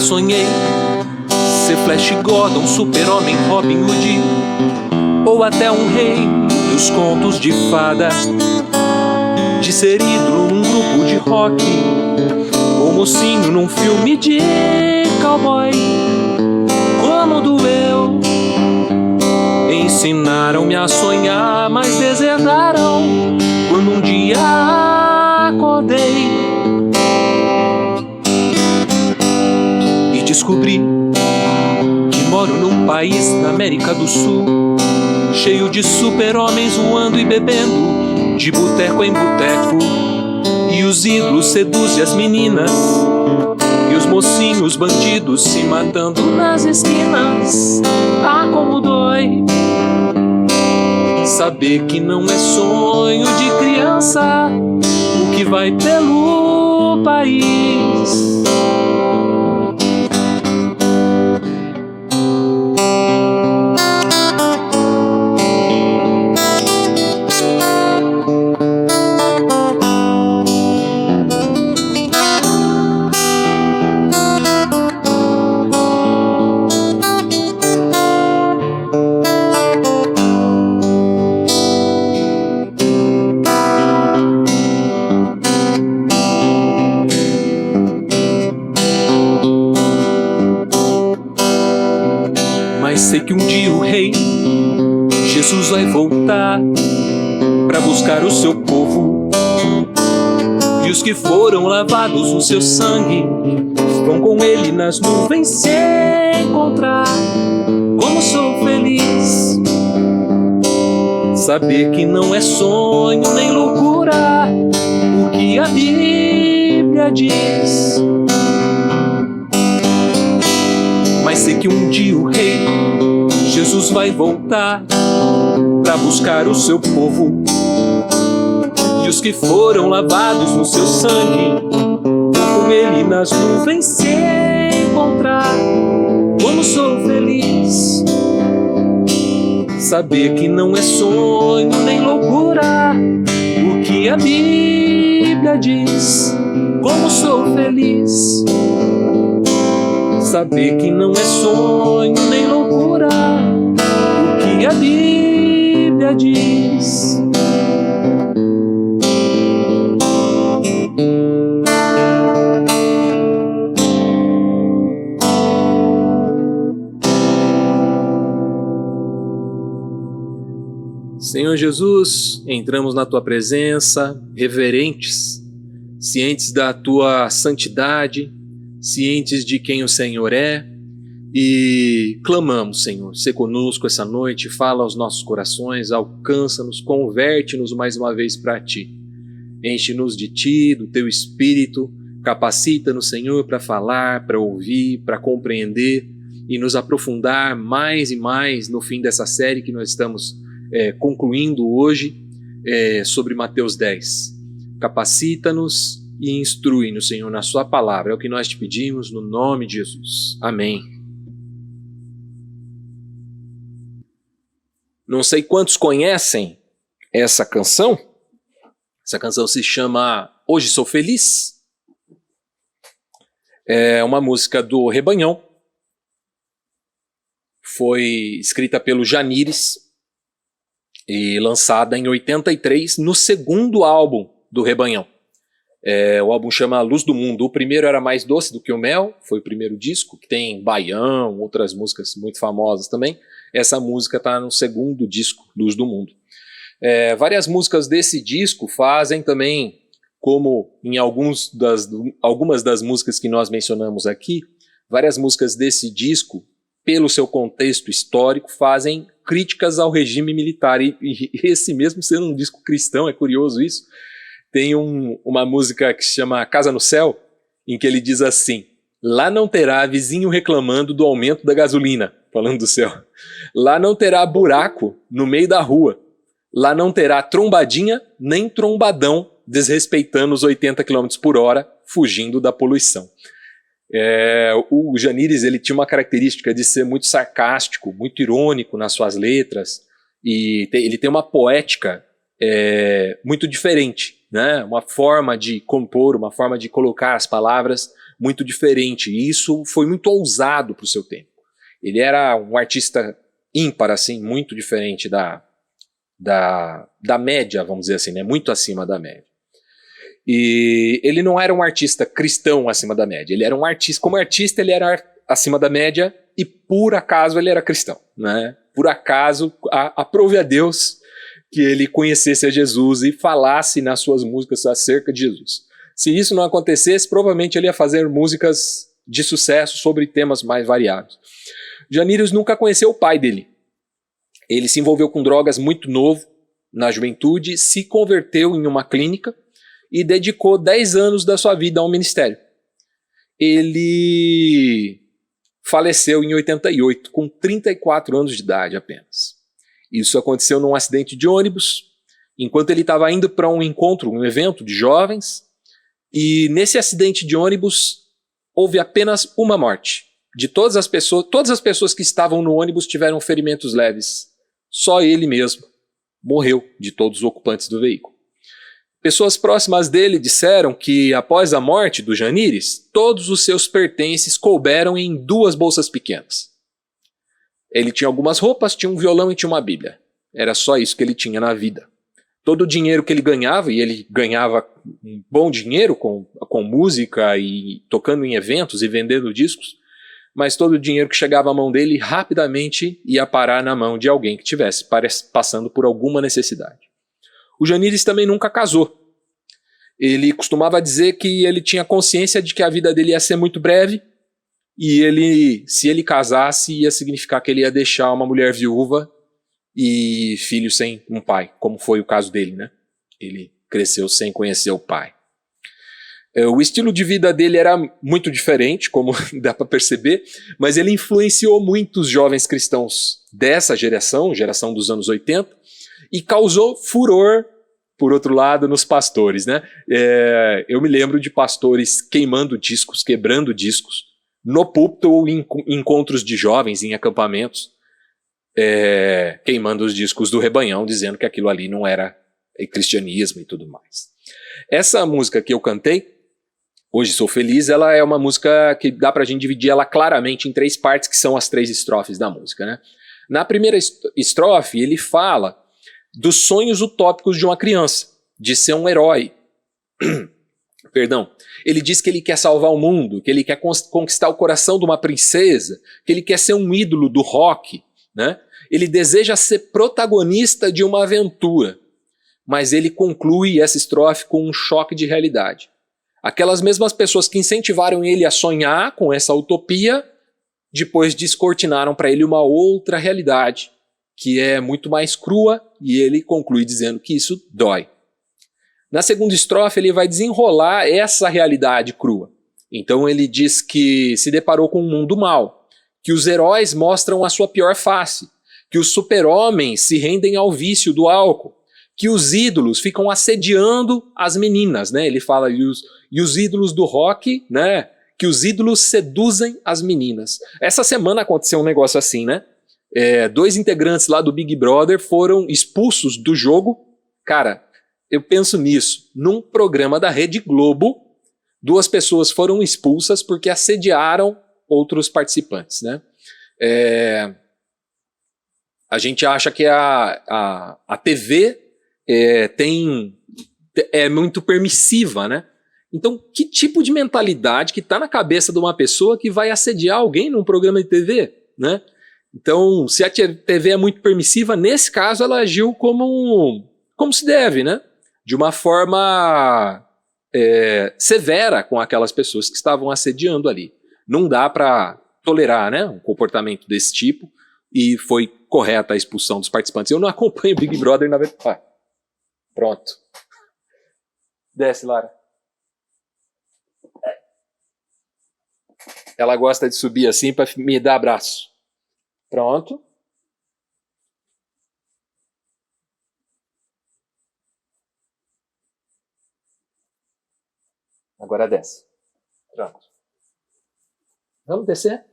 sonhei ser Flash Gordon, Super-Homem, Robin Hood, ou até um rei dos contos de fada, de ser ídolo num grupo de rock, ou mocinho num filme de cowboy. Como doeu, ensinaram-me a sonhar, mas deserdaram quando um dia acordei e descobri que moro num país da América do Sul, cheio de super-homens voando e bebendo, de boteco em boteco, e os ídolos seduzem as meninas, e os mocinhos bandidos se matando nas esquinas. Ah, como dói saber que não é sonho de criança o que vai pelo país. Sei que um dia o rei Jesus vai voltar para buscar o seu povo, e os que foram lavados no seu sangue vão com ele nas nuvens se encontrar. Como sou feliz saber que não é sonho nem loucura o que a Bíblia diz. Mas sei que um dia o rei Jesus vai voltar para buscar o seu povo, e os que foram lavados no seu sangue vão com ele nas nuvens se encontrar. Como sou feliz saber que não é sonho nem loucura o que a Bíblia diz. Como sou feliz saber que não é sonho nem loucura o que a Bíblia diz. Senhor Jesus, entramos na Tua presença, reverentes, cientes da Tua santidade, cientes de quem o Senhor é, e clamamos, Senhor, sê conosco essa noite, fala aos nossos corações, alcança-nos, converte-nos mais uma vez para Ti. Enche-nos de Ti, do Teu Espírito, capacita-nos, Senhor, para falar, para ouvir, para compreender e nos aprofundar mais e mais no fim dessa série que nós estamos concluindo hoje sobre Mateus 10. Capacita-nos e instrui-nos, Senhor, na Sua palavra. É o que nós te pedimos no nome de Jesus. Amém. Não sei quantos conhecem essa canção. Essa canção se chama Hoje Sou Feliz. É uma música do Rebanhão. Foi escrita pelo Janires e lançada em 83 no segundo álbum do Rebanhão. O álbum chama Luz do Mundo. O primeiro era Mais Doce do que o Mel, foi o primeiro disco, que tem Baião, outras músicas muito famosas também. Essa música está no segundo disco, Luz do Mundo. Várias músicas desse disco fazem também, como em algumas das músicas que nós mencionamos aqui, várias músicas desse disco, pelo seu contexto histórico, fazem críticas ao regime militar. E esse mesmo sendo um disco cristão, é curioso isso. Tem uma música que se chama Casa no Céu, em que ele diz assim: lá não terá vizinho reclamando do aumento da gasolina, falando do céu. Lá não terá buraco no meio da rua. Lá não terá trombadinha nem trombadão desrespeitando os 80 km por hora, fugindo da poluição. O Janires, ele tinha uma característica de ser muito sarcástico, muito irônico nas suas letras, e ele tem uma poética muito diferente, né? Uma forma de compor, uma forma de colocar as palavras muito diferente, e isso foi muito ousado para o seu tempo. Ele era um artista ímpar, assim, muito diferente da média, vamos dizer assim, né? Muito acima da média. E ele não era um artista cristão acima da média, ele era um artista, como artista ele era acima da média e por acaso ele era cristão, né? Por acaso, aprove a Deus que ele conhecesse a Jesus e falasse nas suas músicas acerca de Jesus. Se isso não acontecesse, provavelmente ele ia fazer músicas de sucesso sobre temas mais variados. Janírus nunca conheceu o pai dele. Ele se envolveu com drogas muito novo, na juventude, se converteu em uma clínica e dedicou 10 anos da sua vida ao ministério. Ele faleceu em 88, com 34 anos de idade apenas. Isso aconteceu num acidente de ônibus, enquanto ele estava indo para um encontro, um evento de jovens, e nesse acidente de ônibus houve apenas uma morte. De todas as pessoas que estavam no ônibus tiveram ferimentos leves. Só ele mesmo morreu, de todos os ocupantes do veículo. Pessoas próximas dele disseram que, após a morte do Janírus, todos os seus pertences couberam em 2 bolsas pequenas. Ele tinha algumas roupas, tinha um violão e tinha uma Bíblia. Era só isso que ele tinha na vida. Todo o dinheiro que ele ganhava, e ele ganhava um bom dinheiro com música e tocando em eventos e vendendo discos, mas todo o dinheiro que chegava à mão dele rapidamente ia parar na mão de alguém que estivesse passando por alguma necessidade. O Janírus também nunca casou. Ele costumava dizer que ele tinha consciência de que a vida dele ia ser muito breve e se ele casasse, ia significar que ele ia deixar uma mulher viúva e filho sem um pai, como foi o caso dele, né? Ele cresceu sem conhecer o pai. O estilo de vida dele era muito diferente, como dá para perceber, mas ele influenciou muitos jovens cristãos dessa geração dos anos 80, e causou furor, por outro lado, nos pastores, né? Eu me lembro de pastores queimando discos, quebrando discos, no púlpito ou em encontros de jovens, em acampamentos, queimando os discos do Rebanhão, dizendo que aquilo ali não era cristianismo e tudo mais. Essa música que eu cantei, Hoje Sou Feliz, ela é uma música que dá pra gente dividir ela claramente em 3 partes, que são as 3 estrofes da música, né? Na primeira estrofe, ele fala dos sonhos utópicos de uma criança, de ser um herói. Perdão. Ele diz que ele quer salvar o mundo, que ele quer conquistar o coração de uma princesa, que ele quer ser um ídolo do rock, né? Ele deseja ser protagonista de uma aventura, mas ele conclui essa estrofe com um choque de realidade. Aquelas mesmas pessoas que incentivaram ele a sonhar com essa utopia, depois descortinaram para ele uma outra realidade, que é muito mais crua, e ele conclui dizendo que isso dói. Na segunda estrofe ele vai desenrolar essa realidade crua. Então ele diz que se deparou com um mundo mau, que os heróis mostram a sua pior face, que os super-homens se rendem ao vício do álcool, que os ídolos ficam assediando as meninas, né? Ele fala, e os ídolos do rock, né? Que os ídolos seduzem as meninas. Essa semana aconteceu um negócio assim, né? 2 integrantes lá do Big Brother foram expulsos do jogo. Cara, eu penso nisso. Num programa da Rede Globo, 2 pessoas foram expulsas porque assediaram outros participantes, né? A gente acha que a TV é muito permissiva, né? Então, que tipo de mentalidade que está na cabeça de uma pessoa que vai assediar alguém num programa de TV, né? Então, se a TV é muito permissiva, nesse caso ela agiu como se deve, né? De uma forma severa com aquelas pessoas que estavam assediando ali. Não dá para tolerar, né, um comportamento desse tipo, e foi correta a expulsão dos participantes. Eu não acompanho Big Brother, na verdade. Pronto. Desce, Lara. Ela gosta de subir assim para me dar abraço. Pronto. Agora desce. Pronto. Vamos descer?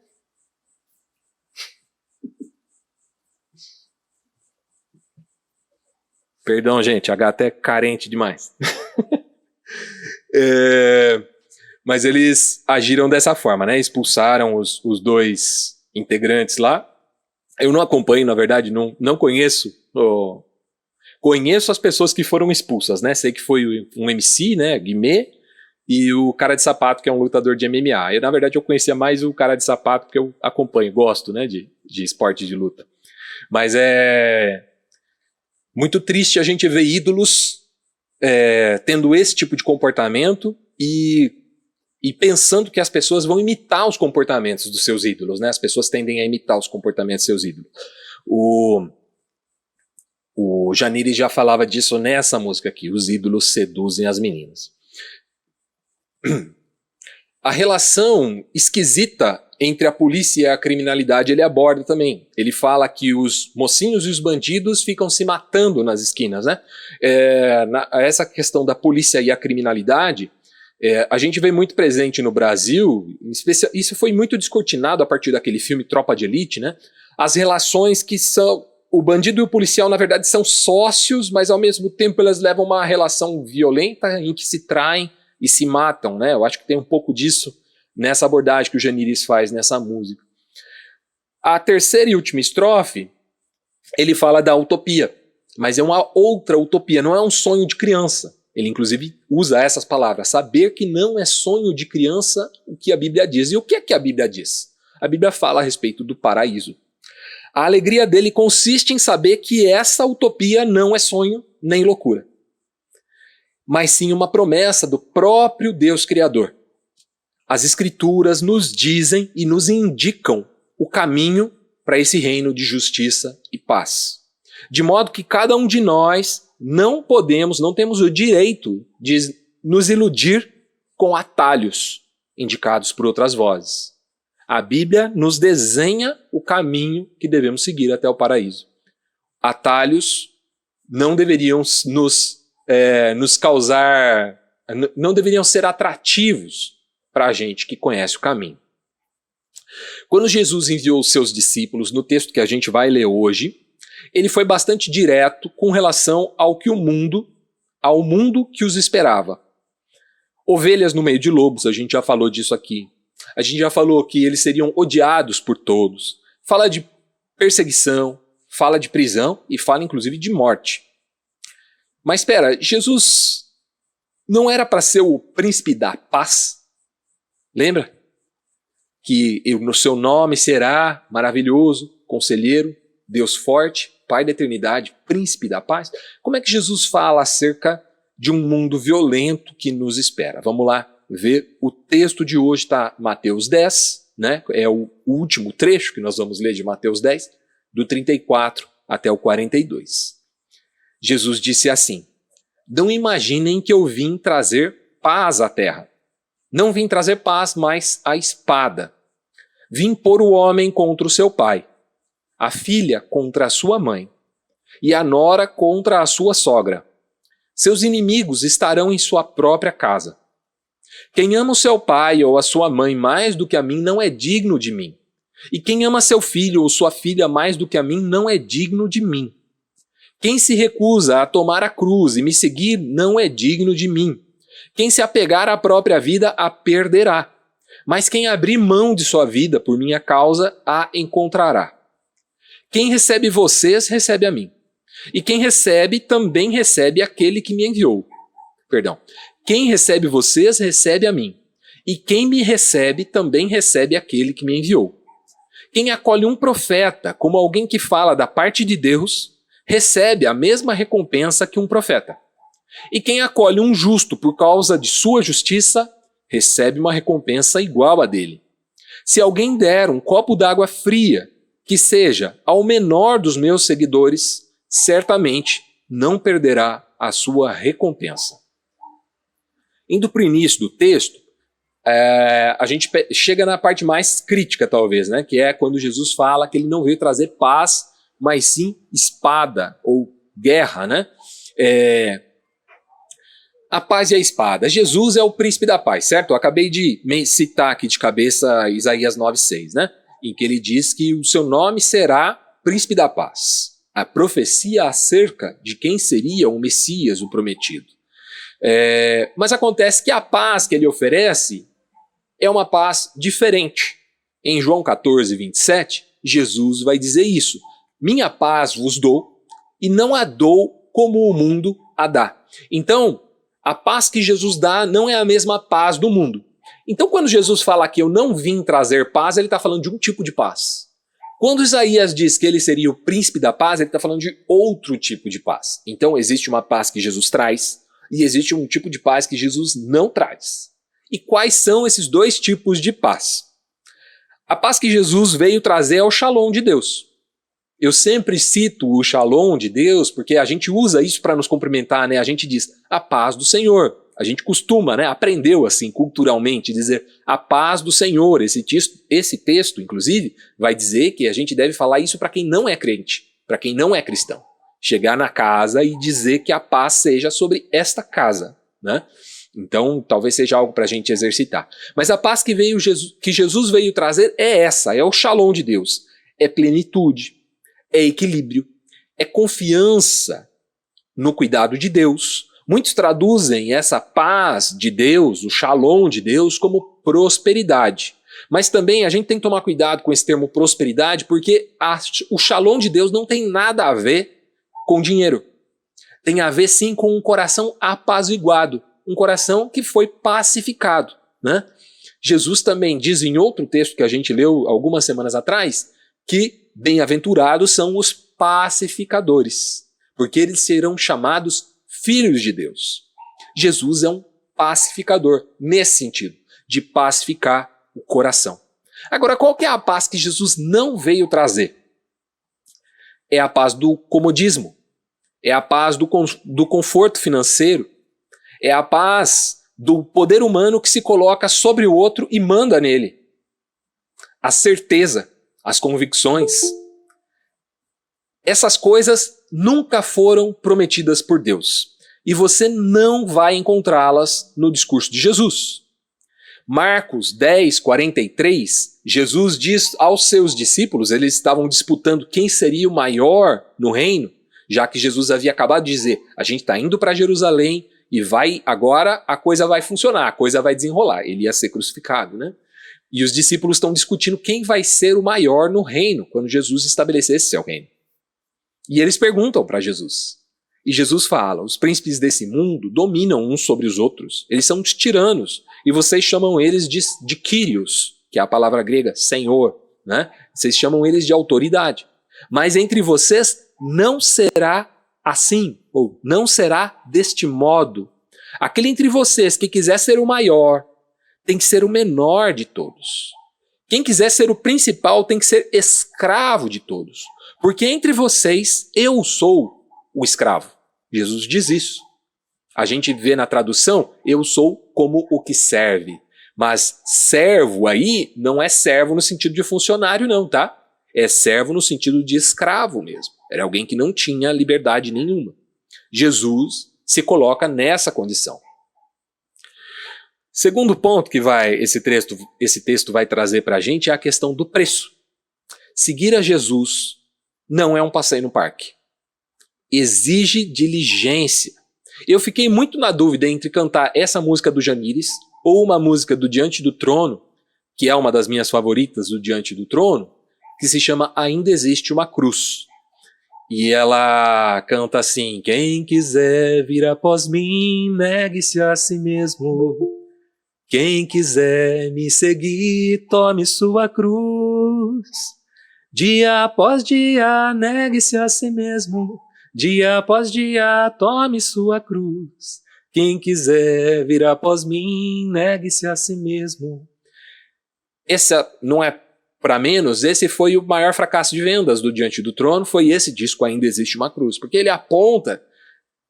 Perdão, gente, a gata é carente demais. Mas eles agiram dessa forma, né? Expulsaram os dois integrantes lá. Eu não acompanho, na verdade, não conheço. Conheço as pessoas que foram expulsas, né? Sei que foi um MC, né? Guimê, e o Cara de Sapato, que é um lutador de MMA. Na verdade, eu conhecia mais o Cara de Sapato, porque eu acompanho, gosto, né? De esporte de luta. Mas é muito triste a gente ver ídolos tendo esse tipo de comportamento e pensando que as pessoas vão imitar os comportamentos dos seus ídolos, né? As pessoas tendem a imitar os comportamentos dos seus ídolos. O Janiri já falava disso nessa música aqui, os ídolos seduzem as meninas. A relação esquisita entre a polícia e a criminalidade ele aborda também. Ele fala que os mocinhos e os bandidos ficam se matando nas esquinas, né? Essa questão da polícia e a criminalidade, a gente vê muito presente no Brasil, isso foi muito descortinado a partir daquele filme Tropa de Elite, né? As relações que são... O bandido e o policial, na verdade, são sócios, mas ao mesmo tempo elas levam uma relação violenta em que se traem e se matam, né? Eu acho que tem um pouco disso nessa abordagem que o Janiris faz nessa música. A terceira e última estrofe, ele fala da utopia, mas é uma outra utopia, não é um sonho de criança. Ele, inclusive, usa essas palavras, saber que não é sonho de criança o que a Bíblia diz. E o que é que a Bíblia diz? A Bíblia fala a respeito do paraíso. A alegria dele consiste em saber que essa utopia não é sonho nem loucura, mas sim uma promessa do próprio Deus Criador. As Escrituras nos dizem e nos indicam o caminho para esse reino de justiça e paz. De modo que cada um de nós não temos o direito de nos iludir com atalhos indicados por outras vozes. A Bíblia nos desenha o caminho que devemos seguir até o paraíso. Atalhos não deveriam nos causar, não deveriam ser atrativos para a gente que conhece o caminho. Quando Jesus enviou os seus discípulos, no texto que a gente vai ler hoje, ele foi bastante direto com relação ao mundo que os esperava. Ovelhas no meio de lobos, a gente já falou disso aqui. A gente já falou que eles seriam odiados por todos. Fala de perseguição, fala de prisão e fala inclusive de morte. Mas espera, Jesus não era para ser o príncipe da paz? Lembra? Que no seu nome será maravilhoso, conselheiro, Deus forte, Pai da eternidade, príncipe da paz. Como é que Jesus fala acerca de um mundo violento que nos espera? Vamos lá ver. O texto de hoje está Mateus 10, né? É o último trecho que nós vamos ler de Mateus 10, do 34 até o 42. Jesus disse assim: não imaginem que eu vim trazer paz à terra. Não vim trazer paz, mas a espada. Vim pôr o homem contra o seu pai, a filha contra a sua mãe, e a nora contra a sua sogra. Seus inimigos estarão em sua própria casa. Quem ama o seu pai ou a sua mãe mais do que a mim não é digno de mim. E quem ama seu filho ou sua filha mais do que a mim não é digno de mim. Quem se recusa a tomar a cruz e me seguir não é digno de mim. Quem se apegar à própria vida a perderá. Mas quem abrir mão de sua vida por minha causa a encontrará. Quem recebe vocês, recebe a mim. E quem recebe, também recebe aquele que me enviou. Quem recebe vocês, recebe a mim. E quem me recebe, também recebe aquele que me enviou. Quem acolhe um profeta como alguém que fala da parte de Deus, recebe a mesma recompensa que um profeta. E quem acolhe um justo por causa de sua justiça, recebe uma recompensa igual a dele. Se alguém der um copo d'água fria, que seja ao menor dos meus seguidores, certamente não perderá a sua recompensa. Indo para o início do texto, a gente chega na parte mais crítica, talvez, né? Que é quando Jesus fala que ele não veio trazer paz, mas sim espada ou guerra, né? A paz e a espada. Jesus é o príncipe da paz, certo? Eu acabei de citar aqui de cabeça Isaías 9,6, né? Em que ele diz que o seu nome será príncipe da paz. A profecia acerca de quem seria o Messias, o prometido. Mas acontece que a paz que ele oferece é uma paz diferente. Em João 14, 27, Jesus vai dizer isso. Minha paz vos dou, e não a dou como o mundo a dá. Então, a paz que Jesus dá não é a mesma paz do mundo. Então, quando Jesus fala que eu não vim trazer paz, ele está falando de um tipo de paz. Quando Isaías diz que ele seria o príncipe da paz, ele está falando de outro tipo de paz. Então, existe uma paz que Jesus traz e existe um tipo de paz que Jesus não traz. E quais são esses dois tipos de paz? A paz que Jesus veio trazer é o Shalom de Deus. Eu sempre cito o Shalom de Deus porque a gente usa isso para nos cumprimentar, né? A gente diz a paz do Senhor. A gente costuma, né? Aprendeu assim culturalmente dizer a paz do Senhor. Esse texto, inclusive, vai dizer que a gente deve falar isso para quem não é crente, para quem não é cristão. Chegar na casa e dizer que a paz seja sobre esta casa, né? Então, talvez seja algo para a gente exercitar. Mas a paz que Jesus veio trazer é essa, é o Shalom de Deus. É plenitude, é equilíbrio, é confiança no cuidado de Deus. Muitos traduzem essa paz de Deus, o Shalom de Deus, como prosperidade. Mas também a gente tem que tomar cuidado com esse termo prosperidade, porque o Shalom de Deus não tem nada a ver com dinheiro. Tem a ver sim com um coração apaziguado, um coração que foi pacificado, né? Jesus também diz em outro texto que a gente leu algumas semanas atrás, que bem-aventurados são os pacificadores, porque eles serão chamados filhos de Deus. Jesus é um pacificador, nesse sentido, de pacificar o coração. Agora, qual que é a paz que Jesus não veio trazer? É a paz do comodismo, é a paz do conforto financeiro, é a paz do poder humano que se coloca sobre o outro e manda nele. A certeza, as convicções. Essas coisas nunca foram prometidas por Deus. E você não vai encontrá-las no discurso de Jesus. Marcos 10, 43, Jesus diz aos seus discípulos, eles estavam disputando quem seria o maior no reino, já que Jesus havia acabado de dizer, a gente está indo para Jerusalém e agora a coisa vai funcionar, a coisa vai desenrolar. Ele ia ser crucificado, né? E os discípulos estão discutindo quem vai ser o maior no reino, quando Jesus estabelecesse seu reino. E eles perguntam para Jesus. E Jesus fala, os príncipes desse mundo dominam uns sobre os outros. Eles são tiranos. E vocês chamam eles de Kyrios, que é a palavra grega, Senhor, né? Vocês chamam eles de autoridade. Mas entre vocês não será assim, ou não será deste modo. Aquele entre vocês que quiser ser o maior, tem que ser o menor de todos. Quem quiser ser o principal tem que ser escravo de todos. Porque entre vocês, eu sou o escravo. Jesus diz isso. A gente vê na tradução, eu sou como o que serve. Mas servo aí não é servo no sentido de funcionário não, tá? É servo no sentido de escravo mesmo. Era alguém que não tinha liberdade nenhuma. Jesus se coloca nessa condição. Segundo ponto que esse texto vai trazer para a gente é a questão do preço. Seguir a Jesus não é um passeio no parque. Exige diligência. Eu fiquei muito na dúvida entre cantar essa música do Janires ou uma música do Diante do Trono, que é uma das minhas favoritas, do Diante do Trono, que se chama Ainda Existe uma Cruz. E ela canta assim, quem quiser vir após mim, negue-se a si mesmo. Quem quiser me seguir, tome sua cruz. Dia após dia, negue-se a si mesmo. Dia após dia, tome sua cruz. Quem quiser vir após mim, negue-se a si mesmo. Essa não é para menos, esse foi o maior fracasso de vendas do Diante do Trono, foi esse disco Ainda Existe uma Cruz, porque ele aponta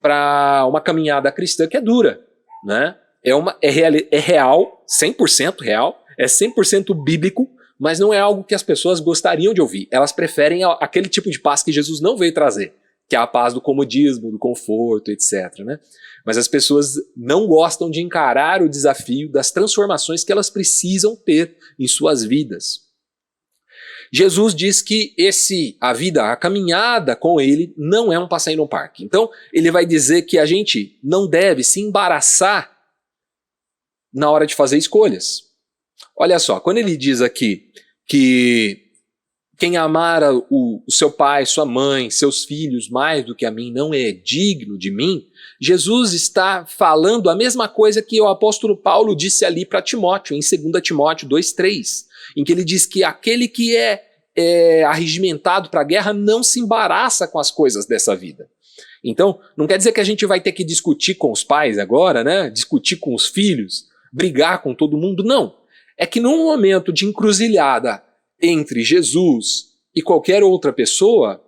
para uma caminhada cristã que é dura, né? É real, 100% real, é 100% bíblico, mas não é algo que as pessoas gostariam de ouvir. Elas preferem aquele tipo de paz que Jesus não veio trazer, que é a paz do comodismo, do conforto, etc., né? Mas as pessoas não gostam de encarar o desafio das transformações que elas precisam ter em suas vidas. Jesus diz que a caminhada com ele não é um passeio no parque. Então, ele vai dizer que a gente não deve se embaraçar na hora de fazer escolhas. Olha só, quando ele diz aqui que quem amar o seu pai, sua mãe, seus filhos mais do que a mim não é digno de mim, Jesus está falando a mesma coisa que o apóstolo Paulo disse ali para Timóteo, em 2 Timóteo 2,3, em que ele diz que aquele que é arregimentado para a guerra não se embaraça com as coisas dessa vida. Então, não quer dizer que a gente vai ter que discutir com os pais agora, né? Discutir com os filhos, brigar com todo mundo, não. É que num momento de encruzilhada entre Jesus e qualquer outra pessoa,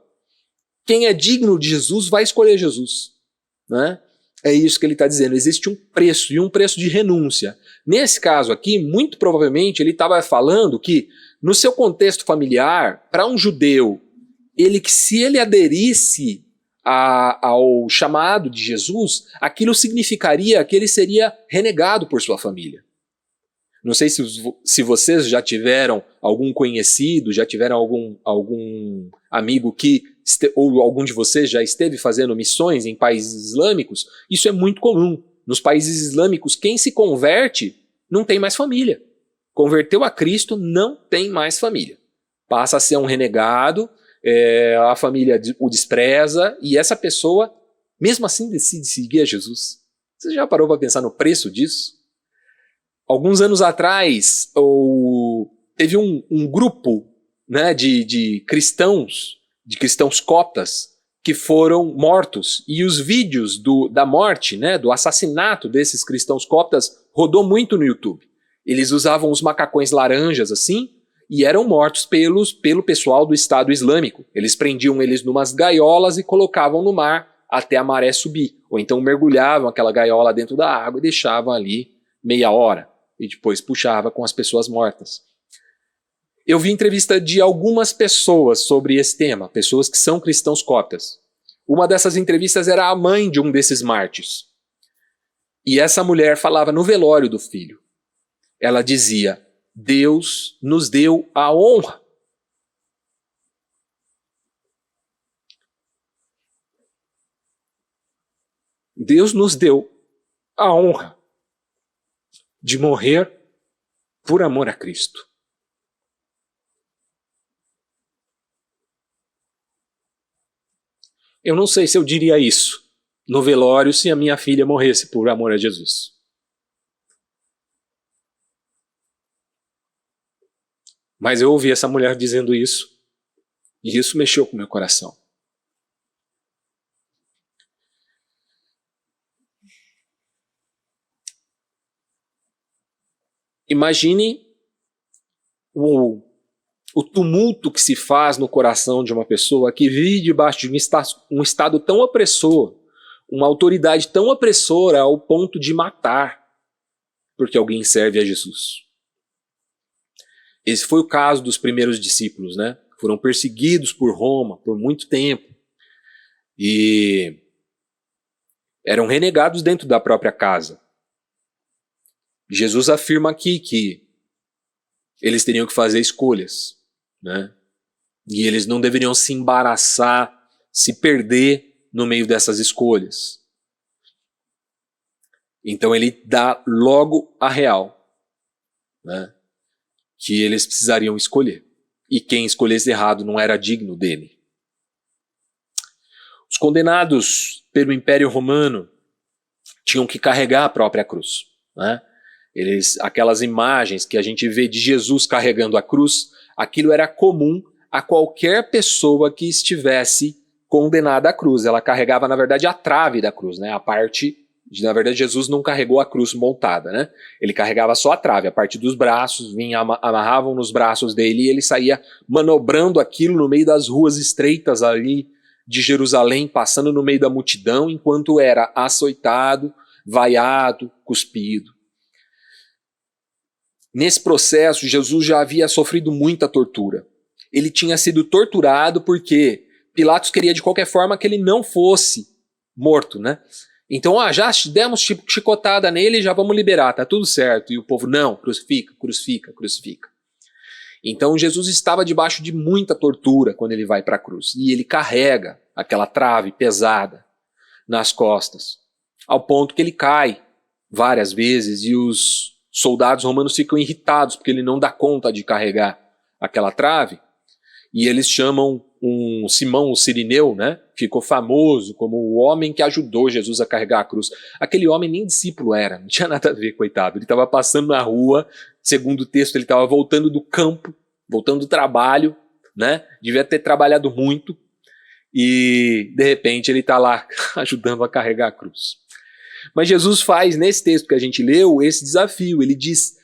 quem é digno de Jesus vai escolher Jesus, né? É isso que ele está dizendo, existe um preço, e um preço de renúncia. Nesse caso aqui, muito provavelmente, ele estava falando que, no seu contexto familiar, para um judeu, se ele aderisse ao chamado de Jesus, aquilo significaria que ele seria renegado por sua família. Não sei se vocês já tiveram algum conhecido, já tiveram algum amigo ou algum de vocês já esteve fazendo missões em países islâmicos. Isso é muito comum. Nos países islâmicos, quem se converte não tem mais família. Converteu a Cristo, não tem mais família. Passa a ser um renegado, a família o despreza, e essa pessoa, mesmo assim, decide seguir a Jesus. Você já parou para pensar no preço disso? Alguns anos atrás, teve um grupo, né, de cristãos coptas, que foram mortos. E os vídeos da morte, né, do assassinato desses cristãos coptas, rodou muito no YouTube. Eles usavam os macacões laranjas assim, e eram mortos pelo pessoal do Estado Islâmico. Eles prendiam eles numas gaiolas e colocavam no mar até a maré subir. Ou então mergulhavam aquela gaiola dentro da água e deixavam ali meia hora. E depois puxava com as pessoas mortas. Eu vi entrevista de algumas pessoas sobre esse tema, pessoas que são cristãos coptas. Uma dessas entrevistas era a mãe de um desses mártires. E essa mulher falava no velório do filho. Ela dizia: Deus nos deu a honra. Deus nos deu a honra de morrer por amor a Cristo. Eu não sei se eu diria isso no velório se a minha filha morresse por amor a Jesus. Mas eu ouvi essa mulher dizendo isso, e isso mexeu com o meu coração. Imagine o tumulto que se faz no coração de uma pessoa que vive debaixo de um estado tão opressor, uma autoridade tão opressora ao ponto de matar, porque alguém serve a Jesus. Esse foi o caso dos primeiros discípulos, né? Foram perseguidos por Roma por muito tempo e eram renegados dentro da própria casa. Jesus afirma aqui que eles teriam que fazer escolhas, né? E eles não deveriam se embaraçar, se perder no meio dessas escolhas. Então ele dá logo a real, né? Que eles precisariam escolher. E quem escolhesse errado não era digno dele. Os condenados pelo Império Romano tinham que carregar a própria cruz, né? Aquelas imagens que a gente vê de Jesus carregando a cruz, aquilo era comum a qualquer pessoa que estivesse condenada à cruz. Ela carregava, na verdade, a trave da cruz, né? Na verdade, Jesus não carregou a cruz montada, né? Ele carregava só a trave, a parte dos braços, amarravam nos braços dele e ele saía manobrando aquilo no meio das ruas estreitas ali de Jerusalém, passando no meio da multidão, enquanto era açoitado, vaiado, cuspido. Nesse processo, Jesus já havia sofrido muita tortura. Ele tinha sido torturado porque Pilatos queria de qualquer forma que ele não fosse morto, né? Então, já demos chicotada nele e já vamos liberar, tá tudo certo. E o povo, não, crucifica, crucifica, crucifica. Então, Jesus estava debaixo de muita tortura quando ele vai para a cruz. E ele carrega aquela trave pesada nas costas, ao ponto que ele cai várias vezes e os soldados romanos ficam irritados porque ele não dá conta de carregar aquela trave, e eles chamam um Simão, o Cirineu, né? Ficou famoso como o homem que ajudou Jesus a carregar a cruz. Aquele homem nem discípulo era, não tinha nada a ver, coitado. Ele estava passando na rua, segundo o texto, ele estava voltando do campo, voltando do trabalho, né? Devia ter trabalhado muito, e de repente ele está lá ajudando a carregar a cruz. Mas Jesus faz, nesse texto que a gente leu, esse desafio. Ele diz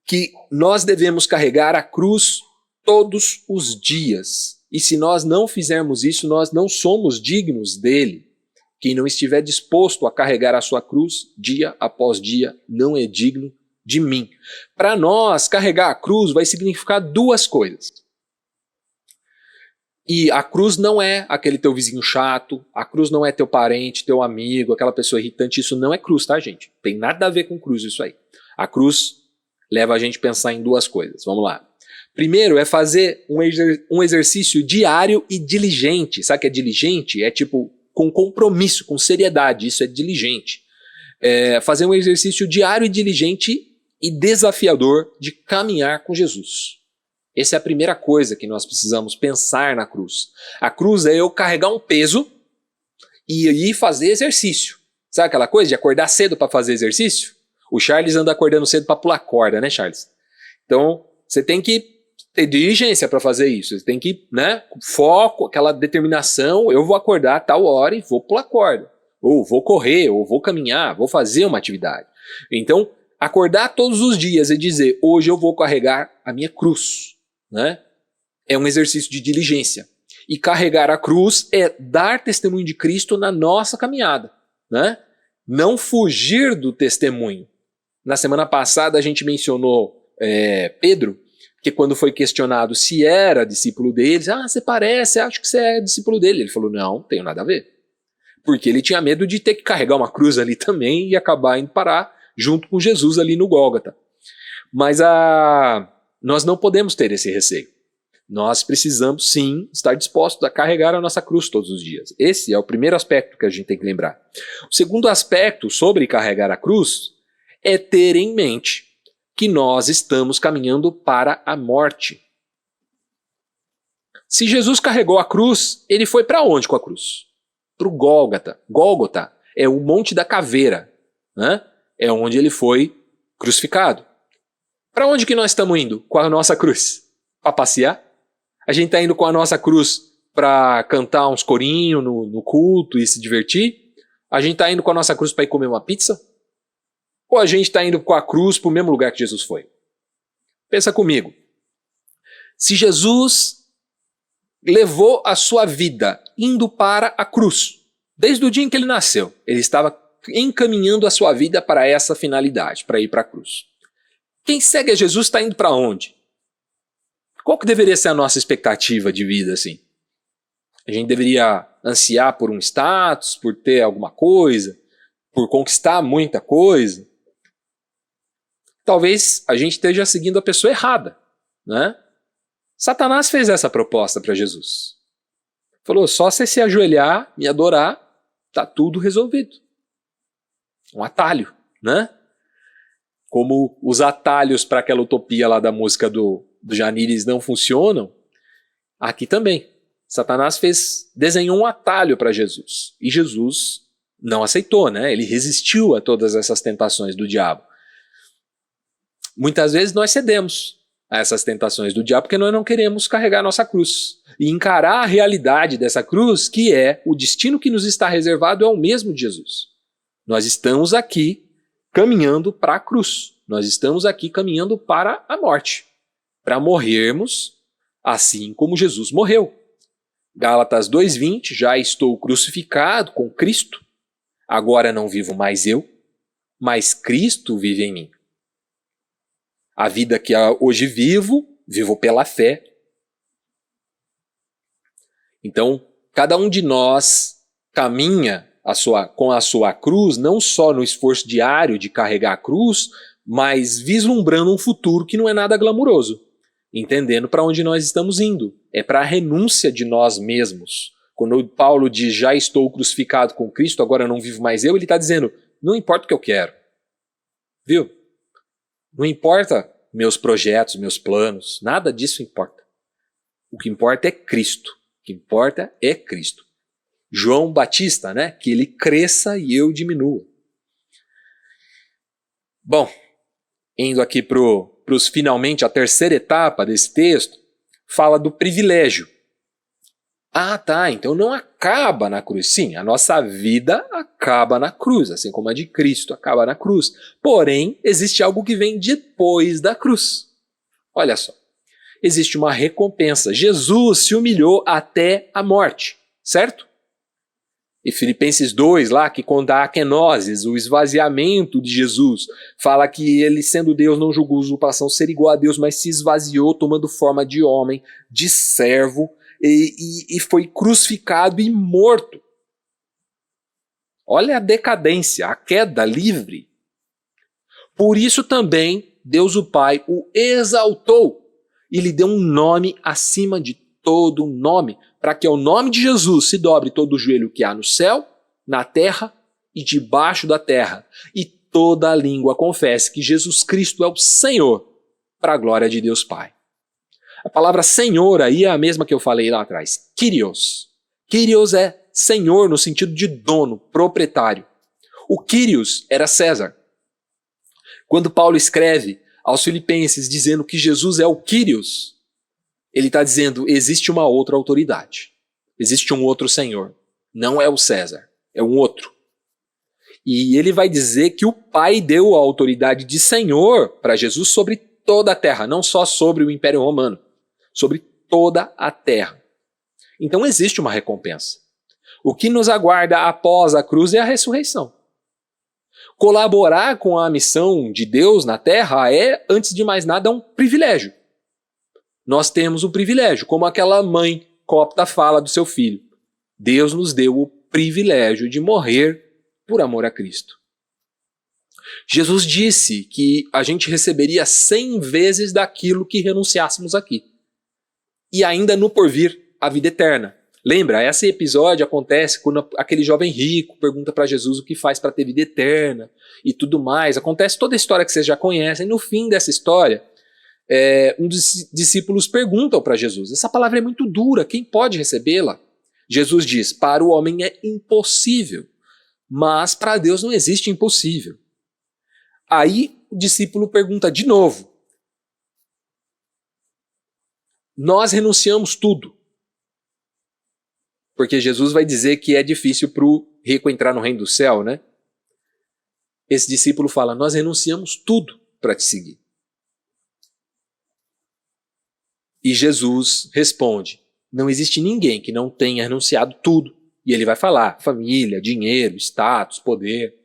que nós devemos carregar a cruz todos os dias. E se nós não fizermos isso, nós não somos dignos dele. Quem não estiver disposto a carregar a sua cruz dia após dia não é digno de mim. Para nós, carregar a cruz vai significar duas coisas. E a cruz não é aquele teu vizinho chato, a cruz não é teu parente, teu amigo, aquela pessoa irritante. Isso não é cruz, tá, gente? Tem nada a ver com cruz isso aí. A cruz leva a gente a pensar em duas coisas. Vamos lá. Primeiro é fazer um exercício diário e diligente. Sabe o que é diligente? É tipo com compromisso, com seriedade. Isso é diligente. Fazer um exercício diário e diligente e desafiador de caminhar com Jesus. Essa é a primeira coisa que nós precisamos pensar na cruz. A cruz é eu carregar um peso e ir fazer exercício. Sabe aquela coisa de acordar cedo para fazer exercício? O Charles anda acordando cedo para pular corda, né, Charles? Então, você tem que ter diligência para fazer isso. Você tem que, né, foco, aquela determinação. Eu vou acordar a tal hora e vou pular corda. Ou vou correr, ou vou caminhar, vou fazer uma atividade. Então, acordar todos os dias e dizer, hoje eu vou carregar a minha cruz, né? É um exercício de diligência. E carregar a cruz é dar testemunho de Cristo na nossa caminhada, né? Não fugir do testemunho. Na semana passada a gente mencionou Pedro, que quando foi questionado se era discípulo deles, você parece, acho que você é discípulo dele. Ele falou, não tenho nada a ver. Porque ele tinha medo de ter que carregar uma cruz ali também e acabar indo parar junto com Jesus ali no Gólgota. Mas nós não podemos ter esse receio. Nós precisamos sim estar dispostos a carregar a nossa cruz todos os dias. Esse é o primeiro aspecto que a gente tem que lembrar. O segundo aspecto sobre carregar a cruz é ter em mente que nós estamos caminhando para a morte. Se Jesus carregou a cruz, ele foi para onde com a cruz? Para o Gólgota. Gólgota é o Monte da Caveira, né? É onde ele foi crucificado. Para onde que nós estamos indo com a nossa cruz? Para passear? A gente está indo com a nossa cruz para cantar uns corinhos no culto e se divertir? A gente está indo com a nossa cruz para ir comer uma pizza? Ou a gente está indo com a cruz para o mesmo lugar que Jesus foi? Pensa comigo. Se Jesus levou a sua vida indo para a cruz, desde o dia em que ele nasceu, ele estava encaminhando a sua vida para essa finalidade, para ir para a cruz. Quem segue a Jesus está indo para onde? Qual que deveria ser a nossa expectativa de vida assim? A gente deveria ansiar por um status, por ter alguma coisa, por conquistar muita coisa? Talvez a gente esteja seguindo a pessoa errada, né? Satanás fez essa proposta para Jesus. Falou, só você se ajoelhar, me adorar, tá tudo resolvido. Um atalho, né? Como os atalhos para aquela utopia lá da música do Janires não funcionam, aqui também. Satanás desenhou um atalho para Jesus. E Jesus não aceitou, né? Ele resistiu a todas essas tentações do diabo. Muitas vezes nós cedemos a essas tentações do diabo porque nós não queremos carregar nossa cruz. E encarar a realidade dessa cruz, que é o destino que nos está reservado, é o mesmo de Jesus. Nós estamos aqui caminhando para a cruz. Nós estamos aqui caminhando para a morte. Para morrermos assim como Jesus morreu. Gálatas 2:20, já estou crucificado com Cristo. Agora não vivo mais eu, mas Cristo vive em mim. A vida que hoje vivo pela fé. Então, cada um de nós caminha com a sua cruz, não só no esforço diário de carregar a cruz, mas vislumbrando um futuro que não é nada glamuroso, entendendo para onde nós estamos indo. É para a renúncia de nós mesmos. Quando Paulo diz, já estou crucificado com Cristo, agora não vivo mais eu, ele está dizendo, não importa o que eu quero. Viu? Não importa meus projetos, meus planos, nada disso importa. O que importa é Cristo. O que importa é Cristo. João Batista, né? Que ele cresça e eu diminua. Bom, indo aqui para os finalmente, a terceira etapa desse texto, fala do privilégio. Ah, tá, então não acaba na cruz. Sim, a nossa vida acaba na cruz, assim como a de Cristo acaba na cruz. Porém, existe algo que vem depois da cruz. Olha só, existe uma recompensa. Jesus se humilhou até a morte, certo? E Filipenses 2, lá, que conta a kenosis, o esvaziamento de Jesus, fala que ele, sendo Deus, não julgou usurpação ser igual a Deus, mas se esvaziou, tomando forma de homem, de servo, e foi crucificado e morto. Olha a decadência, a queda livre. Por isso também Deus o Pai o exaltou e lhe deu um nome acima de todo nome, para que ao nome de Jesus se dobre todo o joelho que há no céu, na terra e debaixo da terra, e toda a língua confesse que Jesus Cristo é o Senhor, para a glória de Deus Pai. A palavra Senhor aí é a mesma que eu falei lá atrás, Kyrios. Kyrios é Senhor no sentido de dono, proprietário. O Kyrios era César. Quando Paulo escreve aos Filipenses dizendo que Jesus é o Kyrios, ele está dizendo, existe uma outra autoridade, existe um outro Senhor, não é o César, é um outro. E ele vai dizer que o Pai deu a autoridade de Senhor para Jesus sobre toda a terra, não só sobre o Império Romano, sobre toda a terra. Então existe uma recompensa. O que nos aguarda após a cruz é a ressurreição. Colaborar com a missão de Deus na terra é, antes de mais nada, um privilégio. Nós temos o privilégio, como aquela mãe copta fala do seu filho. Deus nos deu o privilégio de morrer por amor a Cristo. Jesus disse que a gente receberia 100 vezes daquilo que renunciássemos aqui. E ainda no porvir, a vida eterna. Lembra, esse episódio acontece quando aquele jovem rico pergunta para Jesus o que faz para ter vida eterna e tudo mais. Acontece toda a história que vocês já conhecem. No fim dessa história, um dos discípulos perguntam para Jesus, essa palavra é muito dura, quem pode recebê-la? Jesus diz, para o homem é impossível, mas para Deus não existe impossível. Aí o discípulo pergunta de novo, nós renunciamos tudo, porque Jesus vai dizer que é difícil para o rico entrar no reino do céu, né? Esse discípulo fala, nós renunciamos tudo para te seguir. E Jesus responde, não existe ninguém que não tenha renunciado tudo. E ele vai falar, família, dinheiro, status, poder,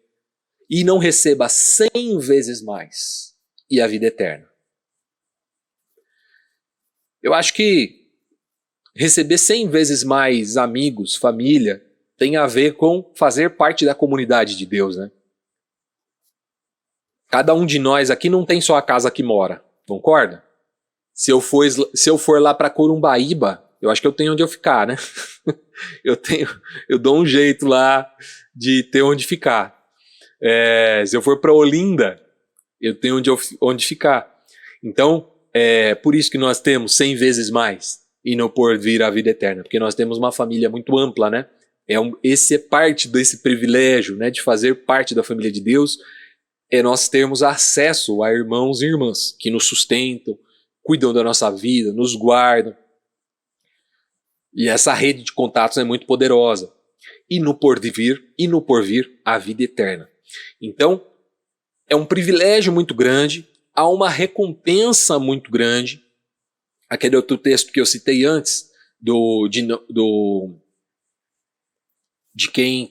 e não receba 100 vezes mais e a vida eterna. Eu acho que receber 100 vezes mais amigos, família, tem a ver com fazer parte da comunidade de Deus, né? Cada um de nós aqui não tem só a casa que mora, concorda? Se eu for lá para Corumbaíba, eu acho que eu tenho onde eu ficar, né? eu dou um jeito lá de ter onde ficar. Se eu for para Olinda, eu tenho onde ficar. Então, é por isso que nós temos 100 vezes mais e não por vir a vida eterna, porque nós temos uma família muito ampla, né? Esse é parte desse privilégio, né, de fazer parte da família de Deus, é nós termos acesso a irmãos e irmãs que nos sustentam, cuidam da nossa vida, nos guardam. E essa rede de contatos é muito poderosa. E no porvir, a vida eterna. Então, é um privilégio muito grande, há uma recompensa muito grande. Aquele outro texto que eu citei antes, de quem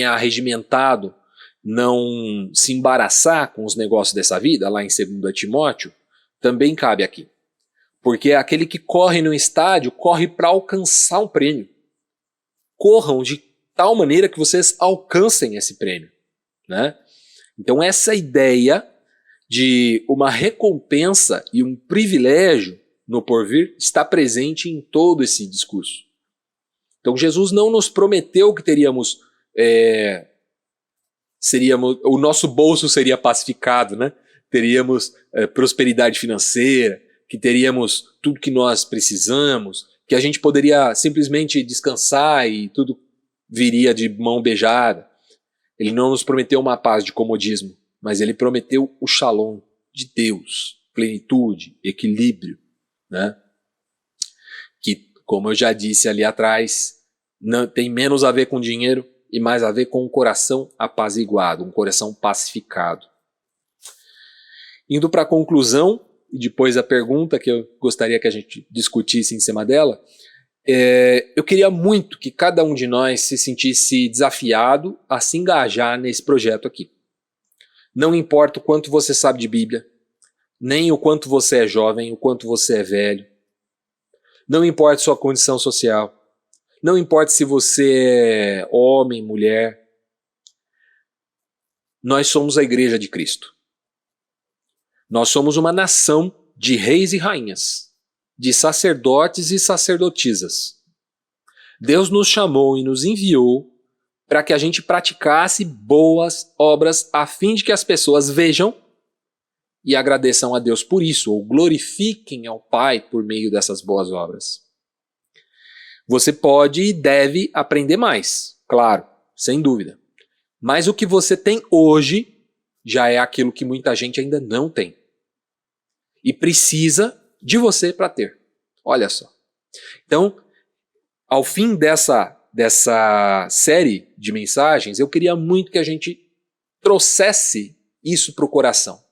é arregimentado não se embaraçar com os negócios dessa vida, lá em 2 Timóteo, também cabe aqui. Porque aquele que corre no estádio, corre para alcançar um prêmio. Corram de tal maneira que vocês alcancem esse prêmio, né? Então essa ideia de uma recompensa e um privilégio no porvir está presente em todo esse discurso. Então Jesus não nos prometeu que o nosso bolso seria pacificado, né? teríamos prosperidade financeira, que teríamos tudo que nós precisamos, que a gente poderia simplesmente descansar e tudo viria de mão beijada. Ele não nos prometeu uma paz de comodismo, mas ele prometeu o shalom de Deus, plenitude, equilíbrio, né? Que, como eu já disse ali atrás, não, tem menos a ver com dinheiro e mais a ver com um coração apaziguado, um coração pacificado. Indo para a conclusão, e depois a pergunta que eu gostaria que a gente discutisse em cima dela, eu queria muito que cada um de nós se sentisse desafiado a se engajar nesse projeto aqui. Não importa o quanto você sabe de Bíblia, nem o quanto você é jovem, o quanto você é velho. Não importa sua condição social. Não importa se você é homem, mulher. Nós somos a Igreja de Cristo. Nós somos uma nação de reis e rainhas, de sacerdotes e sacerdotisas. Deus nos chamou e nos enviou para que a gente praticasse boas obras a fim de que as pessoas vejam e agradeçam a Deus por isso, ou glorifiquem ao Pai por meio dessas boas obras. Você pode e deve aprender mais, claro, sem dúvida. Mas o que você tem hoje já é aquilo que muita gente ainda não tem. E precisa de você para ter. Olha só. Então, ao fim dessa série de mensagens, eu queria muito que a gente trouxesse isso para o coração.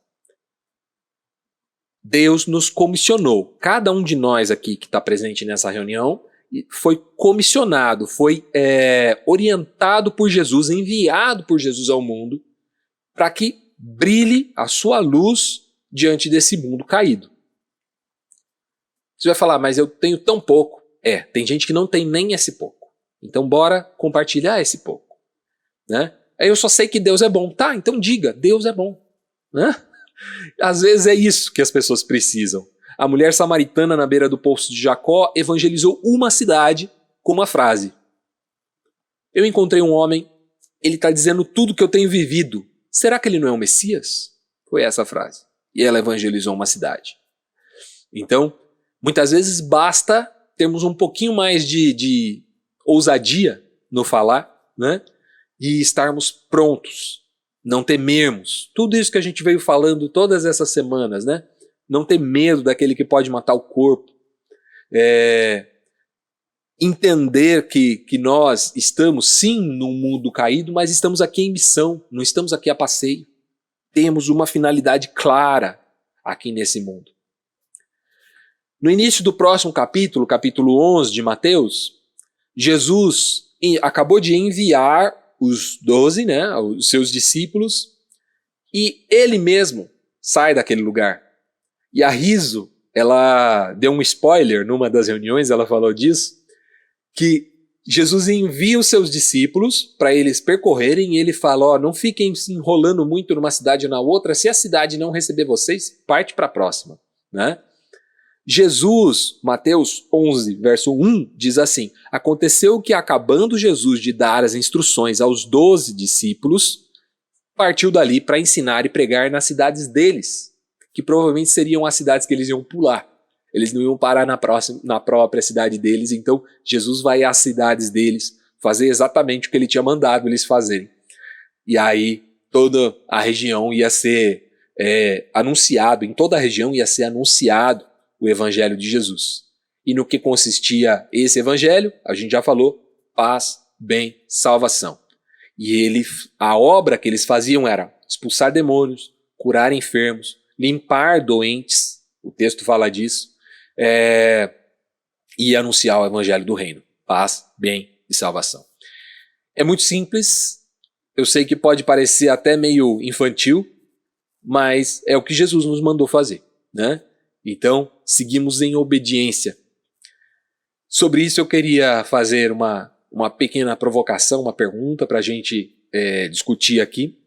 Deus nos comissionou. Cada um de nós aqui que está presente nessa reunião foi comissionado, foi orientado por Jesus, enviado por Jesus ao mundo, para que brilhe a sua luz diante desse mundo caído. Você vai falar, mas eu tenho tão pouco. Tem gente que não tem nem esse pouco. Então bora compartilhar esse pouco. Né? Aí eu só sei que Deus é bom. Tá, então diga, Deus é bom. Né? Às vezes é isso que as pessoas precisam. A mulher samaritana na beira do poço de Jacó evangelizou uma cidade com uma frase. Eu encontrei um homem, ele está dizendo tudo que eu tenho vivido. Será que ele não é o Messias? Foi essa a frase. E ela evangelizou uma cidade. Então, muitas vezes basta termos um pouquinho mais de ousadia no falar, né? E estarmos prontos, não temermos. Tudo isso que a gente veio falando todas essas semanas, né? Não ter medo daquele que pode matar o corpo. Entender que nós estamos sim num mundo caído, mas estamos aqui em missão, não estamos aqui a passeio. Temos uma finalidade clara aqui nesse mundo. No início do próximo capítulo, capítulo 11 de Mateus, Jesus acabou de enviar os 12, né, os seus discípulos, e ele mesmo sai daquele lugar. E a Riso, ela deu um spoiler numa das reuniões, ela falou disso, que Jesus envia os seus discípulos para eles percorrerem e ele fala, não fiquem se enrolando muito numa cidade ou na outra, se a cidade não receber vocês, parte para a próxima. Né? Jesus, Mateus 11, verso 1, diz assim, aconteceu que acabando Jesus de dar as instruções aos 12 discípulos, partiu dali para ensinar e pregar nas cidades deles, que provavelmente seriam as cidades que eles iam pular. Eles não iam parar na própria cidade deles, então Jesus vai às cidades deles fazer exatamente o que ele tinha mandado eles fazerem. E aí toda a região ia ser anunciado, em toda a região ia ser anunciado o evangelho de Jesus. E no que consistia esse evangelho? A gente já falou, paz, bem, salvação. E a obra que eles faziam era expulsar demônios, curar enfermos, limpar doentes, o texto fala disso, e anunciar o evangelho do reino. Paz, bem e salvação. É muito simples, eu sei que pode parecer até meio infantil, mas é o que Jesus nos mandou fazer, né? Então, seguimos em obediência. Sobre isso eu queria fazer uma pequena provocação, uma pergunta para a gente discutir aqui.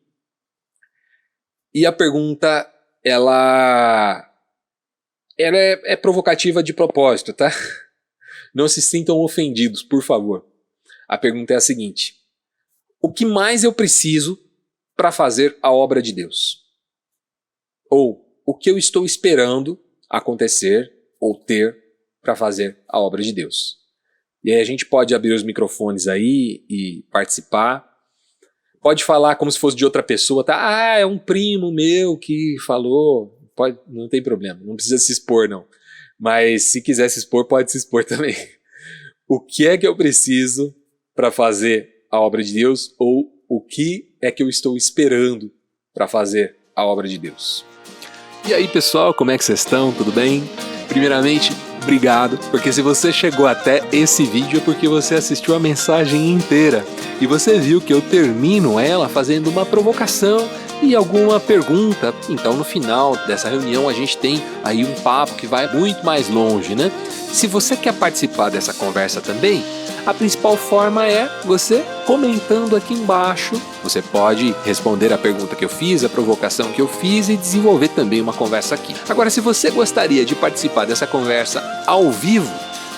E a pergunta, ela é provocativa de propósito, tá? Não se sintam ofendidos, por favor. A pergunta é a seguinte: o que mais eu preciso para fazer a obra de Deus? Ou o que eu estou esperando acontecer ou ter para fazer a obra de Deus. E aí a gente pode abrir os microfones aí e participar. Pode falar como se fosse de outra pessoa, tá? Ah, é um primo meu que falou. Pode, não tem problema, não precisa se expor não. Mas se quiser se expor, pode se expor também. O que é que eu preciso para fazer a obra de Deus? Ou o que é que eu estou esperando para fazer a obra de Deus? E aí, pessoal, como é que vocês estão? Tudo bem? Primeiramente, obrigado, porque se você chegou até esse vídeo é porque você assistiu a mensagem inteira e você viu que eu termino ela fazendo uma provocação e alguma pergunta. Então, no final dessa reunião, a gente tem aí um papo que vai muito mais longe, né? Se você quer participar dessa conversa também, a principal forma é você comentando aqui embaixo. Você pode responder a pergunta que eu fiz, a provocação que eu fiz e desenvolver também uma conversa aqui. Agora, se você gostaria de participar dessa conversa ao vivo,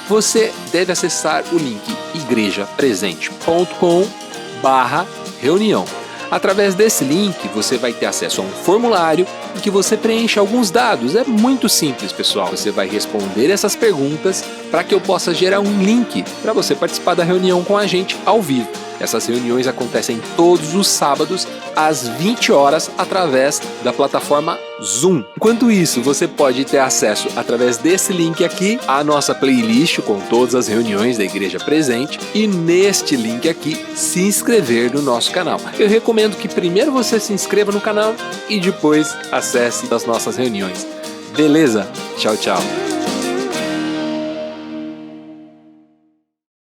você deve acessar o link igrejapresente.com/reunião. Através desse link, você vai ter acesso a um formulário em que você preenche alguns dados. É muito simples, pessoal. Você vai responder essas perguntas para que eu possa gerar um link para você participar da reunião com a gente ao vivo. Essas reuniões acontecem todos os sábados às 20 horas através da plataforma Zoom. Enquanto isso, você pode ter acesso através desse link aqui à nossa playlist com todas as reuniões da Igreja Presente e neste link aqui se inscrever no nosso canal. Eu recomendo que primeiro você se inscreva no canal e depois acesse as nossas reuniões. Beleza? Tchau, tchau.